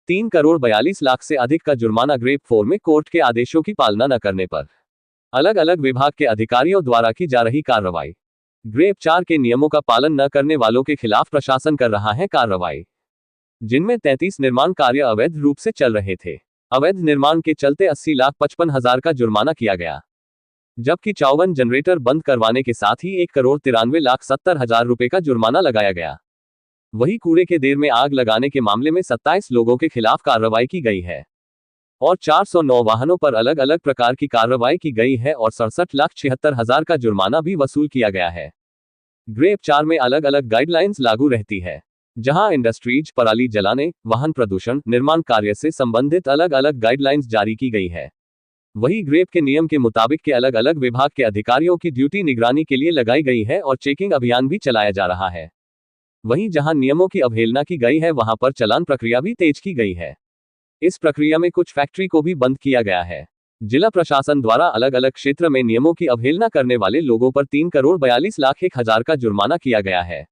3,42,00,000 से अधिक का जुर्माना ग्रेप 4 में कोर्ट के आदेशों की पालना न करने पर अलग अलग विभाग के अधिकारियों द्वारा की जा रही कार्रवाई। ग्रेप 4 के नियमों का पालन न करने वालों के खिलाफ प्रशासन कर रहा है कार्रवाई, जिनमें 33 निर्माण कार्य अवैध रूप से चल रहे थे। अवैध निर्माण के चलते 80,55,000 का जुर्माना किया गया, जबकि 54 जनरेटर बंद करवाने के साथ ही 1,93,70,000 रुपए का जुर्माना लगाया गया। वही कूड़े के ढेर में आग लगाने के मामले में 27 लोगों के खिलाफ कार्रवाई की गई है और 409 वाहनों पर अलग अलग प्रकार की कार्रवाई की गई है और 67,76,000 का जुर्माना भी वसूल किया गया है। ग्रेप 4 में अलग अलग गाइडलाइंस लागू रहती है, जहां इंडस्ट्रीज, पराली जलाने, वाहन प्रदूषण, निर्माण कार्य से संबंधित अलग अलग गाइडलाइंस जारी की गई है। वही ग्रेप के नियम के मुताबिक के अलग अलग विभाग के अधिकारियों की ड्यूटी निगरानी के लिए लगाई गई है और चेकिंग अभियान भी चलाया जा रहा है। वहीं जहां नियमों की अवहेलना की गई है वहां पर चालान प्रक्रिया भी तेज की गई है। इस प्रक्रिया में कुछ फैक्ट्री को भी बंद किया गया है। जिला प्रशासन द्वारा अलग अलग क्षेत्र में नियमों की अवहेलना करने वाले लोगों पर 3,42,01,000 का जुर्माना किया गया है।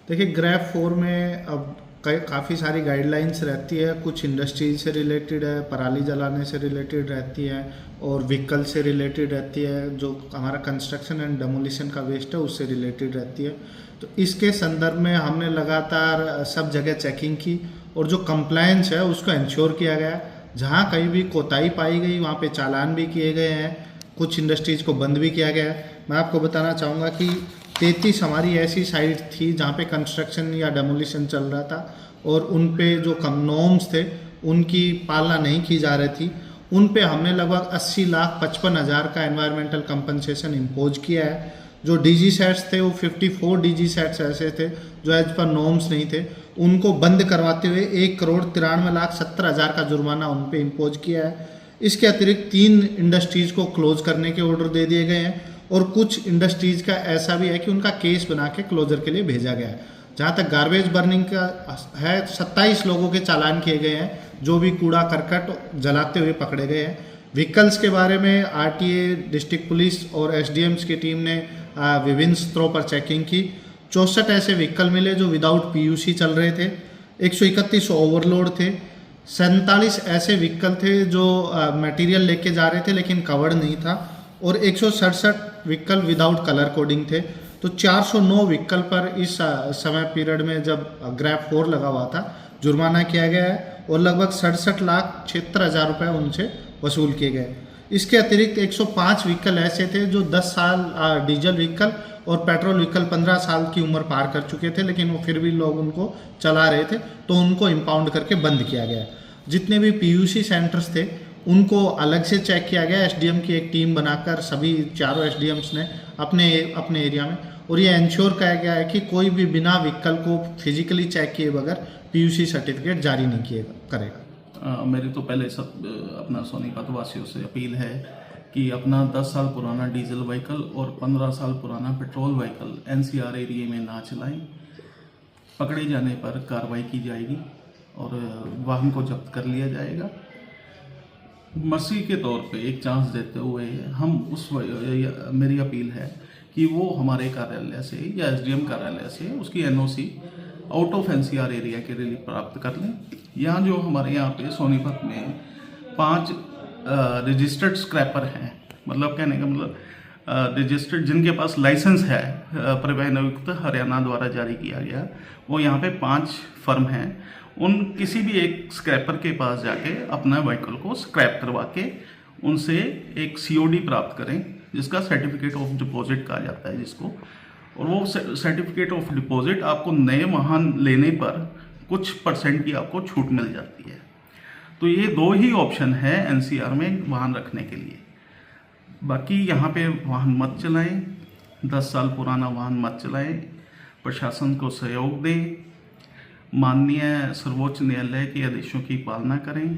देखिए, ग्रेप 4 में अब काफ़ी सारी गाइडलाइंस रहती है। कुछ इंडस्ट्रीज से रिलेटेड है, पराली जलाने से रिलेटेड रहती है और व्हीकल से रिलेटेड रहती है। जो हमारा कंस्ट्रक्शन एंड डेमोलिशन का वेस्ट है उससे रिलेटेड रहती है। तो इसके संदर्भ में हमने लगातार सब जगह चेकिंग की और जो कंप्लायंस है उसको इंश्योर किया गया। जहाँ कहीं भी कोताही पाई गई वहाँ पे चालान भी किए गए हैं, कुछ इंडस्ट्रीज़ को बंद भी किया गया है। मैं आपको बताना चाहूँगा कि 33 हमारी ऐसी साइट थी जहाँ पे कंस्ट्रक्शन या डेमोलिशन चल रहा था और उन पे जो कम नॉर्म्स थे उनकी पालना नहीं की जा रही थी। उन पे हमने लगभग 80,55,000 का एनवायरमेंटल कंपनसेशन इम्पोज किया है। जो डीजी सेट्स थे वो 54 डीजी सेट्स ऐसे थे जो एज पर नॉर्म्स नहीं थे, उनको बंद करवाते हुए 1,93,70,000 का जुर्माना उन पे इम्पोज किया है। इसके अतिरिक्त 3 इंडस्ट्रीज़ को क्लोज करने के ऑर्डर दे दिए गए हैं और कुछ इंडस्ट्रीज़ का ऐसा भी है कि उनका केस बना के क्लोजर के लिए भेजा गया है। जहाँ तक गार्बेज बर्निंग का है, 27 लोगों के चालान किए गए हैं जो भी कूड़ा करकट जलाते हुए पकड़े गए हैं। व्हीकल्स के बारे में आरटीए, डिस्ट्रिक्ट पुलिस और एसडीएम्स की टीम ने विभिन्न स्तरों पर चेकिंग की। 64 ऐसे व्हीकल मिले जो विदाउट पीयूसी चल रहे थे, 131 ओवरलोड थे, 47 ऐसे व्हीकल थे जो मटेरियल लेके जा रहे थे लेकिन कवर्ड नहीं था और 167 व्हीकल विदाउट कलर कोडिंग थे। तो 409 व्हीकल पर इस समय पीरियड में जब ग्रेप 4 लगा हुआ था जुर्माना किया गया है और लगभग 67,76,000 रुपये उनसे वसूल किए गए। इसके अतिरिक्त 105 व्हीकल ऐसे थे जो 10 साल डीजल व्हीकल और पेट्रोल व्हीकल 15 साल की उम्र पार कर चुके थे लेकिन वो फिर भी लोग उनको चला रहे थे, तो उनको इम्पाउंड करके बंद किया गया। जितने भी पीयूसी सेंटर्स थे उनको अलग से चेक किया गया। एसडीएम की एक टीम बनाकर सभी चारों एसडीएम्स ने अपने एरिया में, और ये इंश्योर किया गया है कि कोई भी बिना व्हीकल को फिजिकली चेक किए बगैर पीयूसी सर्टिफिकेट जारी नहीं करेगा। मेरी तो पहले सब अपना सोनीपत वासियों से अपील है कि अपना 10 साल पुराना डीजल व्हीकल और 15 साल पुराना पेट्रोल व्हीकल एनसीआर एरिया में ना चलाएं। पकड़े जाने पर कार्रवाई की जाएगी और वाहन को जब्त कर लिया जाएगा। मर्सी के तौर पे एक चांस देते हुए हम मेरी अपील है कि वो हमारे कार्यालय से या एसडीएम कार्यालय से उसकी NOC out of NCR area के लिए प्राप्त कर लें। यहाँ जो हमारे यहाँ पे सोनीपत में 5 रजिस्टर्ड स्क्रैपर हैं, मतलब कहने का मतलब रजिस्टर्ड जिनके पास लाइसेंस है परिवहन आयुक्त हरियाणा द्वारा जारी किया गया, वो यहाँ पे 5 फर्म हैं। उन किसी भी एक स्क्रैपर के पास जाके अपना व्हीकल को स्क्रैप करवा के उनसे एक सीओडी प्राप्त करें जिसका सर्टिफिकेट ऑफ डिपॉजिट कहा जाता है जिसको, और वो सर्टिफिकेट ऑफ डिपॉजिट आपको नए वाहन लेने पर कुछ % की आपको छूट मिल जाती है। तो ये 2 ही ऑप्शन है एनसीआर में वाहन रखने के लिए। बाकी यहाँ पे वाहन मत चलाएं, 10 साल पुराना वाहन मत चलाएं, प्रशासन को सहयोग दें, माननीय सर्वोच्च न्यायालय के आदेशों की पालना करें,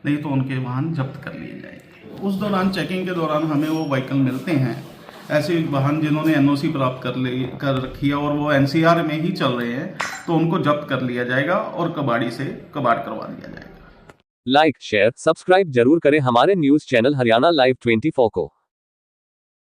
नहीं तो उनके वाहन जब्त कर लिए जाएंगे। उस दौरान चेकिंग के दौरान हमें वो व्हीकल मिलते हैं ऐसे वाहन जिन्होंने एनओसी प्राप्त कर रखी है और वो एनसीआर में ही चल रहे हैं, तो उनको जब्त कर लिया जाएगा और कबाड़ी से कबाड़ करवा दिया जाएगा। लाइक, शेयर, सब्सक्राइब जरूर करें हमारे न्यूज चैनल हरियाणा लाइव 24 को।